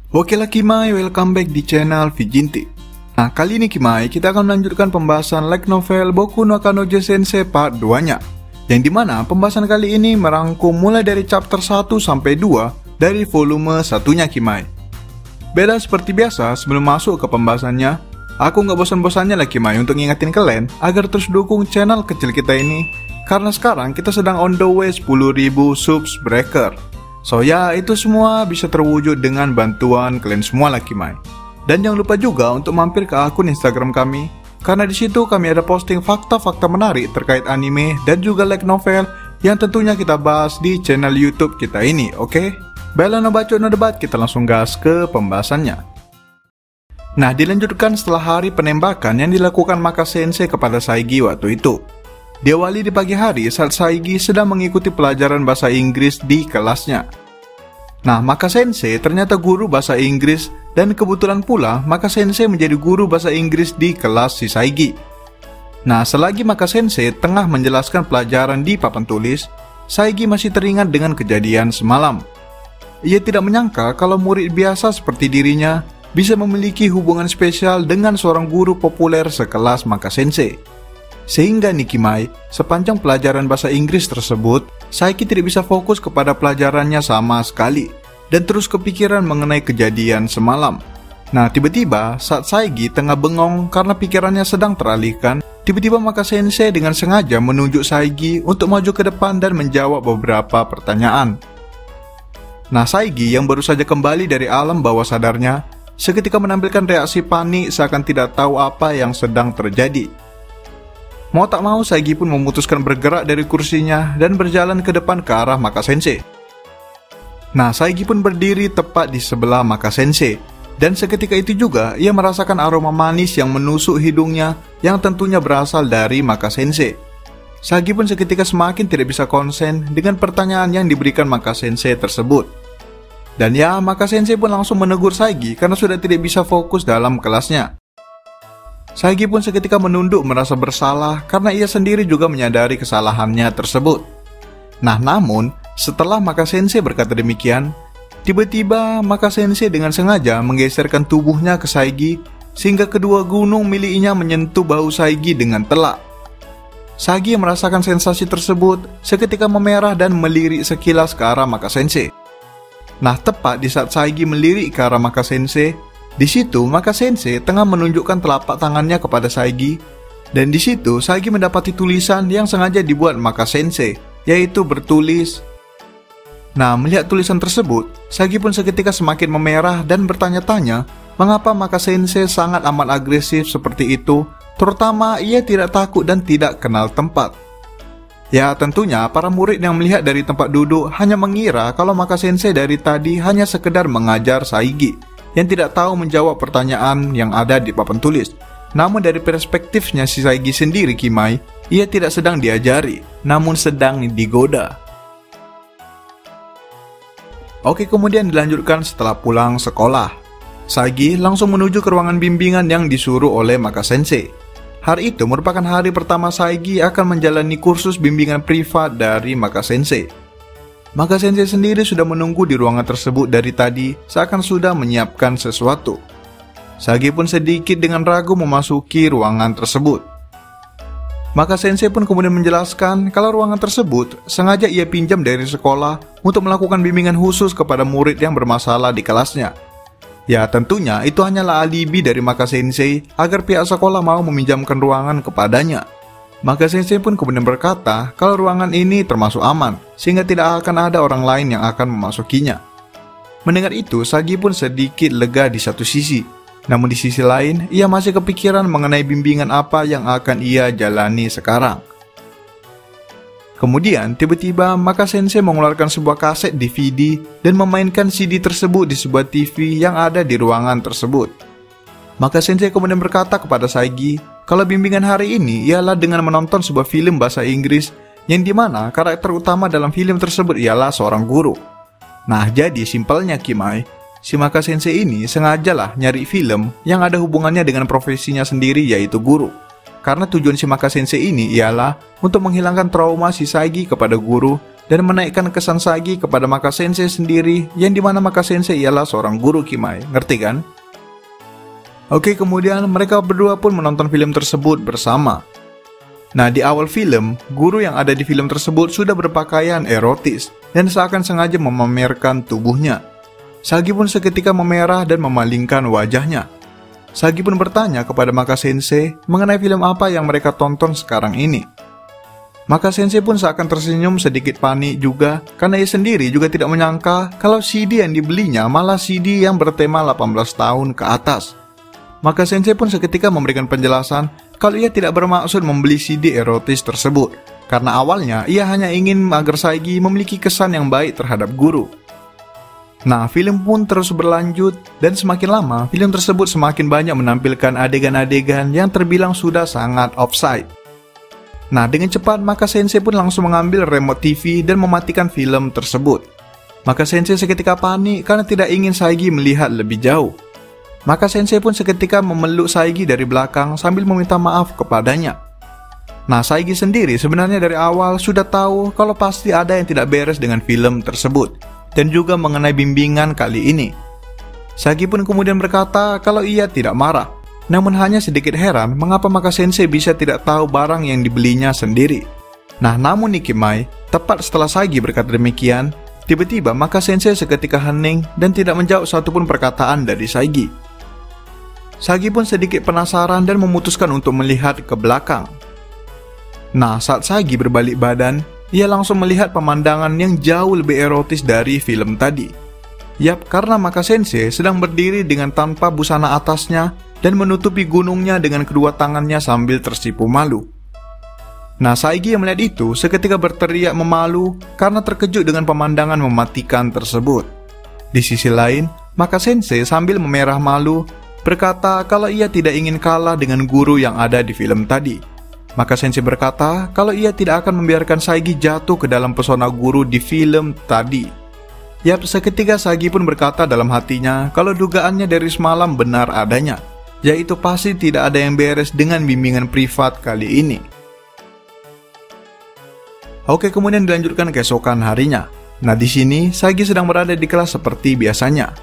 Oke lah Kimai, welcome back di channel Vijinti. Nah, kali ini Kimai, kita akan melanjutkan pembahasan light novel Boku no Kanojo Sensei part 2-nya. Yang dimana pembahasan kali ini merangkum mulai dari chapter 1 sampai 2 dari volume 1-nya Kimai. Beda seperti biasa, sebelum masuk ke pembahasannya, aku nggak bosan-bosannya lah Kimai untuk ngingetin kalian agar terus dukung channel kecil kita ini, karena sekarang kita sedang on the way 10.000 subscriber. So ya, itu semua bisa terwujud dengan bantuan kalian semua lah Kimai. Dan jangan lupa juga untuk mampir ke akun Instagram kami, karena di situ kami ada posting fakta-fakta menarik terkait anime dan juga light novel yang tentunya kita bahas di channel YouTube kita ini, oke? Baiklah, no bacot no debat, kita langsung gas ke pembahasannya. Nah, dilanjutkan setelah hari penembakan yang dilakukan Maka Sensei kepada Saigi waktu itu. Diawali di pagi hari saat Saigi sedang mengikuti pelajaran bahasa Inggris di kelasnya. Nah, Maka Sensei ternyata guru bahasa Inggris dan kebetulan pula Maka Sensei menjadi guru bahasa Inggris di kelas si Saigi. Nah, selagi Maka Sensei tengah menjelaskan pelajaran di papan tulis, Saigi masih teringat dengan kejadian semalam. Ia tidak menyangka kalau murid biasa seperti dirinya bisa memiliki hubungan spesial dengan seorang guru populer sekelas Maka Sensei. Sehingga Nikimai, sepanjang pelajaran bahasa Inggris tersebut, Saigi tidak bisa fokus kepada pelajarannya sama sekali, dan terus kepikiran mengenai kejadian semalam. Nah, tiba-tiba saat Saigi tengah bengong karena pikirannya sedang teralihkan, tiba-tiba Maka Sensei dengan sengaja menunjuk Saigi untuk maju ke depan dan menjawab beberapa pertanyaan. Nah, Saigi yang baru saja kembali dari alam bawah sadarnya, seketika menampilkan reaksi panik seakan tidak tahu apa yang sedang terjadi. Mau tak mau, Saigi pun memutuskan bergerak dari kursinya dan berjalan ke depan ke arah Maka Sensei. Nah, Saigi pun berdiri tepat di sebelah Maka Sensei, dan seketika itu juga ia merasakan aroma manis yang menusuk hidungnya yang tentunya berasal dari Maka Sensei. Saigi pun seketika semakin tidak bisa konsen dengan pertanyaan yang diberikan Maka Sensei tersebut. Dan ya, Maka Sensei pun langsung menegur Saigi karena sudah tidak bisa fokus dalam kelasnya. Saigi pun seketika menunduk merasa bersalah karena ia sendiri juga menyadari kesalahannya tersebut. Nah, namun setelah Maka Sensei berkata demikian, tiba-tiba Maka Sensei dengan sengaja menggeserkan tubuhnya ke Saigi sehingga kedua gunung miliknya menyentuh bahu Saigi dengan telak. Saigi yang merasakan sensasi tersebut seketika memerah dan melirik sekilas ke arah Maka Sensei. Nah, tepat di saat Saigi melirik ke arah Maka Sensei, di situ Maka Sensei tengah menunjukkan telapak tangannya kepada Saigi, dan di situ Saigi mendapati tulisan yang sengaja dibuat Maka Sensei, yaitu bertulis. Nah, melihat tulisan tersebut, Saigi pun seketika semakin memerah dan bertanya-tanya mengapa Maka Sensei sangat amat agresif seperti itu, terutama ia tidak takut dan tidak kenal tempat. Ya, tentunya para murid yang melihat dari tempat duduk hanya mengira kalau Maka Sensei dari tadi hanya sekedar mengajar Saigi yang tidak tahu menjawab pertanyaan yang ada di papan tulis. Namun dari perspektifnya si Saigi sendiri Kimai, ia tidak sedang diajari, namun sedang digoda. Oke, kemudian dilanjutkan setelah pulang sekolah. Saigi langsung menuju ke ruangan bimbingan yang disuruh oleh Maka Sensei. Hari itu merupakan hari pertama Saigi akan menjalani kursus bimbingan privat dari Maka Sensei. Maka Sensei sendiri sudah menunggu di ruangan tersebut dari tadi, seakan sudah menyiapkan sesuatu. Saigi pun sedikit dengan ragu memasuki ruangan tersebut. Maka Sensei pun kemudian menjelaskan kalau ruangan tersebut sengaja ia pinjam dari sekolah untuk melakukan bimbingan khusus kepada murid yang bermasalah di kelasnya. Ya, tentunya itu hanyalah alibi dari Maka Sensei agar pihak sekolah mau meminjamkan ruangan kepadanya. Maka Sensei pun kemudian berkata kalau ruangan ini termasuk aman, sehingga tidak akan ada orang lain yang akan memasukinya. Mendengar itu, Saigi pun sedikit lega di satu sisi, namun di sisi lain, ia masih kepikiran mengenai bimbingan apa yang akan ia jalani sekarang. Kemudian, tiba-tiba Maka Sensei mengeluarkan sebuah kaset DVD dan memainkan CD tersebut di sebuah TV yang ada di ruangan tersebut. Maka Sensei kemudian berkata kepada Saigi kalau bimbingan hari ini ialah dengan menonton sebuah film bahasa Inggris yang dimana karakter utama dalam film tersebut ialah seorang guru. Nah, jadi simpelnya Kimai, si Maka Sensei ini sengajalah nyari film yang ada hubungannya dengan profesinya sendiri, yaitu guru. Karena tujuan si Maka Sensei ini ialah untuk menghilangkan trauma si Saigi kepada guru dan menaikkan kesan Sagi kepada Maka Sensei sendiri, yang dimana Maka Sensei ialah seorang guru Kimai, ngerti kan? Oke, kemudian mereka berdua pun menonton film tersebut bersama. Nah, di awal film, guru yang ada di film tersebut sudah berpakaian erotis dan seakan sengaja memamerkan tubuhnya. Sagi pun seketika memerah dan memalingkan wajahnya. Sagi pun bertanya kepada Maka Sensei mengenai film apa yang mereka tonton sekarang ini. Maka Sensei pun seakan tersenyum sedikit panik juga karena ia sendiri juga tidak menyangka kalau CD yang dibelinya malah CD yang bertema 18 tahun ke atas. Maka Sensei pun seketika memberikan penjelasan kalau ia tidak bermaksud membeli CD erotis tersebut, karena awalnya ia hanya ingin agar Sagi memiliki kesan yang baik terhadap guru. Nah, film pun terus berlanjut dan semakin lama film tersebut semakin banyak menampilkan adegan-adegan yang terbilang sudah sangat offside. Nah, dengan cepat Maka Sensei pun langsung mengambil remote TV dan mematikan film tersebut. Maka Sensei seketika panik karena tidak ingin Sagi melihat lebih jauh. Maka Sensei pun seketika memeluk Sagi dari belakang sambil meminta maaf kepadanya. Nah, Sagi sendiri sebenarnya dari awal sudah tahu kalau pasti ada yang tidak beres dengan film tersebut, dan juga mengenai bimbingan kali ini. Sagi pun kemudian berkata kalau ia tidak marah, namun hanya sedikit heran mengapa Maka Sensei bisa tidak tahu barang yang dibelinya sendiri. Nah, namun nih Kimai, tepat setelah Sagi berkata demikian, tiba-tiba Maka Sensei seketika hening dan tidak menjawab satupun perkataan dari Sagi. Sagi pun sedikit penasaran dan memutuskan untuk melihat ke belakang. Nah, saat Sagi berbalik badan, ia langsung melihat pemandangan yang jauh lebih erotis dari film tadi. Yap, karena Maka Sensei sedang berdiri dengan tanpa busana atasnya dan menutupi gunungnya dengan kedua tangannya sambil tersipu malu. Nah, Sagi yang melihat itu seketika berteriak memalu karena terkejut dengan pemandangan mematikan tersebut. Di sisi lain, Maka Sensei sambil memerah malu berkata kalau ia tidak ingin kalah dengan guru yang ada di film tadi. Maka Sensei berkata kalau ia tidak akan membiarkan Sagi jatuh ke dalam pesona guru di film tadi. Yap, seketika Sagi pun berkata dalam hatinya kalau dugaannya dari semalam benar adanya, yaitu pasti tidak ada yang beres dengan bimbingan privat kali ini. Oke, kemudian dilanjutkan keesokan harinya. Nah, di sini Sagi sedang berada di kelas seperti biasanya.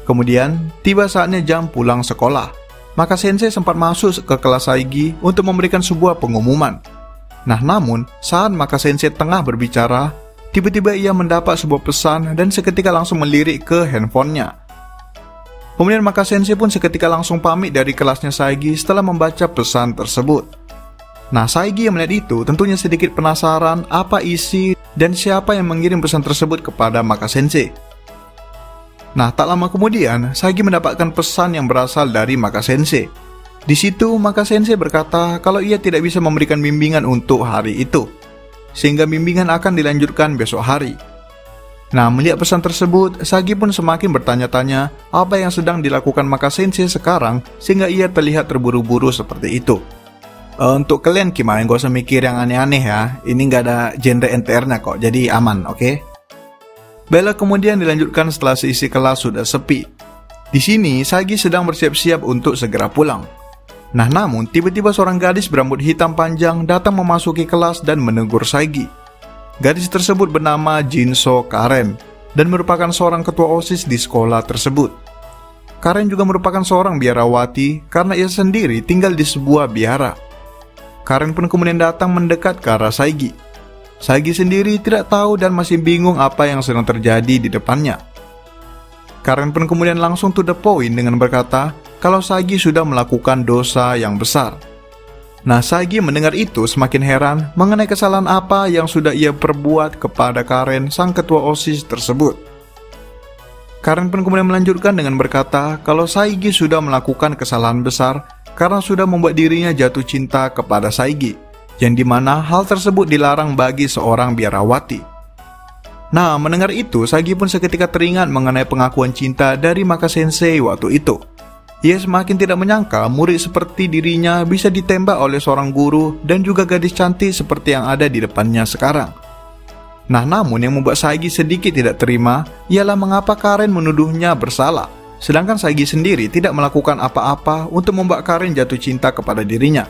Kemudian tiba saatnya jam pulang sekolah. Maka Sensei sempat masuk ke kelas Sagi untuk memberikan sebuah pengumuman. Nah, namun saat Maka Sensei tengah berbicara, tiba-tiba ia mendapat sebuah pesan dan seketika langsung melirik ke handphonenya. Kemudian Maka Sensei pun seketika langsung pamit dari kelasnya Sagi setelah membaca pesan tersebut. Nah, Sagi yang melihat itu tentunya sedikit penasaran apa isi dan siapa yang mengirim pesan tersebut kepada Maka Sensei. Nah, tak lama kemudian Sagi mendapatkan pesan yang berasal dari Maka Sensei. Di situ Maka Sensei berkata kalau ia tidak bisa memberikan bimbingan untuk hari itu, sehingga bimbingan akan dilanjutkan besok hari. Nah, melihat pesan tersebut, Sagi pun semakin bertanya-tanya apa yang sedang dilakukan Maka Sensei sekarang sehingga ia terlihat terburu-buru seperti itu. Untuk kalian Kimai, gak usah mikir yang aneh-aneh ya, ini gak ada genre NTR-nya kok, jadi aman, oke? Bella kemudian dilanjutkan setelah seisi kelas sudah sepi. Di sini, Sagi sedang bersiap-siap untuk segera pulang. Nah, namun tiba-tiba seorang gadis berambut hitam panjang datang memasuki kelas dan menegur Sagi. Gadis tersebut bernama Jinso Karen dan merupakan seorang ketua OSIS di sekolah tersebut. Karen juga merupakan seorang biarawati karena ia sendiri tinggal di sebuah biara. Karen pun kemudian datang mendekat ke arah Sagi. Sagi sendiri tidak tahu dan masih bingung apa yang sedang terjadi di depannya. Karen pun kemudian langsung to the point dengan berkata kalau Sagi sudah melakukan dosa yang besar. Nah, Sagi mendengar itu semakin heran mengenai kesalahan apa yang sudah ia perbuat kepada Karen, sang ketua OSIS tersebut. Karen pun kemudian melanjutkan dengan berkata kalau Sagi sudah melakukan kesalahan besar karena sudah membuat dirinya jatuh cinta kepada Sagi, yang dimana hal tersebut dilarang bagi seorang biarawati. Nah, mendengar itu, Sagi pun seketika teringat mengenai pengakuan cinta dari Maka Sensei waktu itu. Ia semakin tidak menyangka murid seperti dirinya bisa ditembak oleh seorang guru dan juga gadis cantik seperti yang ada di depannya sekarang. Nah, namun yang membuat Sagi sedikit tidak terima ialah mengapa Karen menuduhnya bersalah, sedangkan Sagi sendiri tidak melakukan apa-apa untuk membuat Karen jatuh cinta kepada dirinya.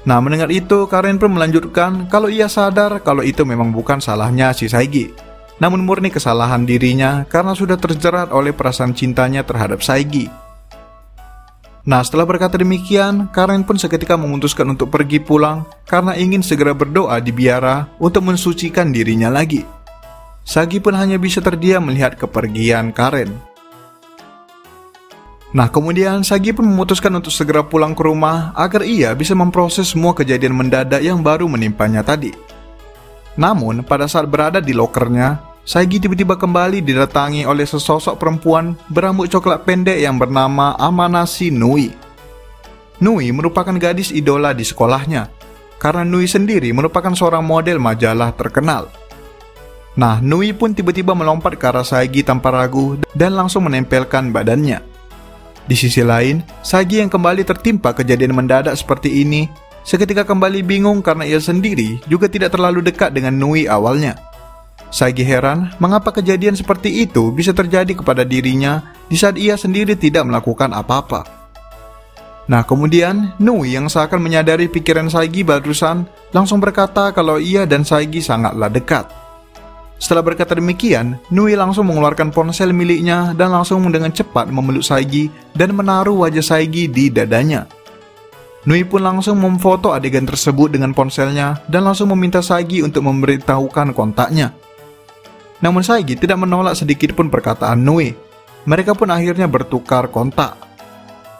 Nah, mendengar itu, Karen pun melanjutkan kalau ia sadar kalau itu memang bukan salahnya si Saigi, namun murni kesalahan dirinya karena sudah terjerat oleh perasaan cintanya terhadap Saigi. Nah, setelah berkata demikian, Karen pun seketika memutuskan untuk pergi pulang karena ingin segera berdoa di biara untuk mensucikan dirinya lagi. Saigi pun hanya bisa terdiam melihat kepergian Karen. Nah, kemudian Saigi pun memutuskan untuk segera pulang ke rumah agar ia bisa memproses semua kejadian mendadak yang baru menimpanya tadi. Namun, pada saat berada di lokernya, Saigi tiba-tiba kembali didatangi oleh sesosok perempuan berambut coklat pendek yang bernama Amanashi Nui. Nui merupakan gadis idola di sekolahnya, karena Nui sendiri merupakan seorang model majalah terkenal. Nah, Nui pun tiba-tiba melompat ke arah Saigi tanpa ragu dan langsung menempelkan badannya. Di sisi lain, Saigi yang kembali tertimpa kejadian mendadak seperti ini, seketika kembali bingung karena ia sendiri juga tidak terlalu dekat dengan Nui awalnya. Saigi heran mengapa kejadian seperti itu bisa terjadi kepada dirinya di saat ia sendiri tidak melakukan apa-apa. Nah, kemudian Nui yang seakan menyadari pikiran Saigi barusan langsung berkata kalau ia dan Saigi sangatlah dekat. Setelah berkata demikian, Nui langsung mengeluarkan ponsel miliknya dan langsung dengan cepat memeluk Saigi dan menaruh wajah Saigi di dadanya. Nui pun langsung memfoto adegan tersebut dengan ponselnya dan langsung meminta Saigi untuk memberitahukan kontaknya. Namun Saigi tidak menolak sedikit pun perkataan Nui. Mereka pun akhirnya bertukar kontak.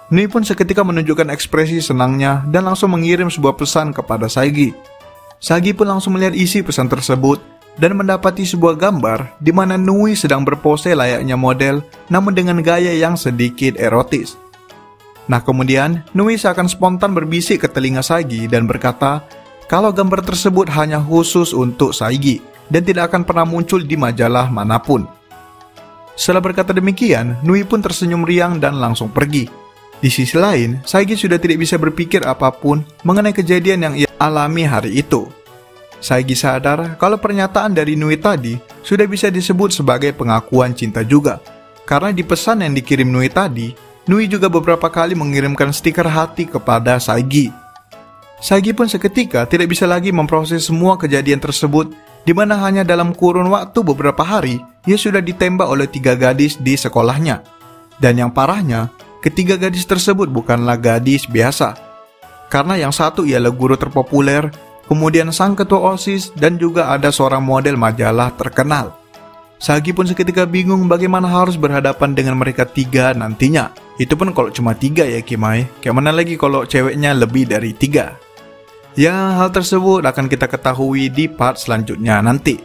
Nui pun seketika menunjukkan ekspresi senangnya dan langsung mengirim sebuah pesan kepada Saigi. Saigi pun langsung melihat isi pesan tersebut dan mendapati sebuah gambar di mana Nui sedang berpose layaknya model namun dengan gaya yang sedikit erotis. Nah, kemudian Nui seakan spontan berbisik ke telinga Saigi dan berkata kalau gambar tersebut hanya khusus untuk Saigi dan tidak akan pernah muncul di majalah manapun. Setelah berkata demikian, Nui pun tersenyum riang dan langsung pergi. Di sisi lain, Saigi sudah tidak bisa berpikir apapun mengenai kejadian yang ia alami hari itu. Saigi sadar kalau pernyataan dari Nui tadi sudah bisa disebut sebagai pengakuan cinta juga. Karena di pesan yang dikirim Nui tadi, Nui juga beberapa kali mengirimkan stiker hati kepada Saigi. Saigi pun seketika tidak bisa lagi memproses semua kejadian tersebut, di mana hanya dalam kurun waktu beberapa hari, ia sudah ditembak oleh 3 gadis di sekolahnya. Dan yang parahnya, ketiga gadis tersebut bukanlah gadis biasa. Karena yang satu ialah guru terpopuler, kemudian sang ketua OSIS, dan juga ada seorang model majalah terkenal. Saigi pun seketika bingung bagaimana harus berhadapan dengan mereka 3 nantinya. Itu pun kalau cuma 3 ya Kimai. Kayak mana lagi kalau ceweknya lebih dari 3. Ya, hal tersebut akan kita ketahui di part selanjutnya nanti.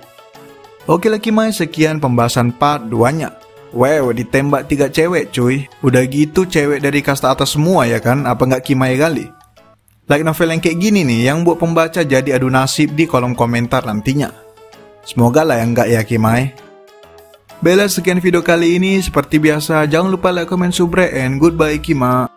Oke lah Kimai, sekian pembahasan part 2-nya. Wow, ditembak 3 cewek cuy. Udah gitu cewek dari kasta atas semua ya kan? Apa nggak Kimai kali? Like novel yang kayak gini nih, yang buat pembaca jadi adu nasib di kolom komentar nantinya. Semoga lah yang enggak ya Kimai. Bella, sekian video kali ini. Seperti biasa, jangan lupa like, comment, subscribe, and goodbye Kima.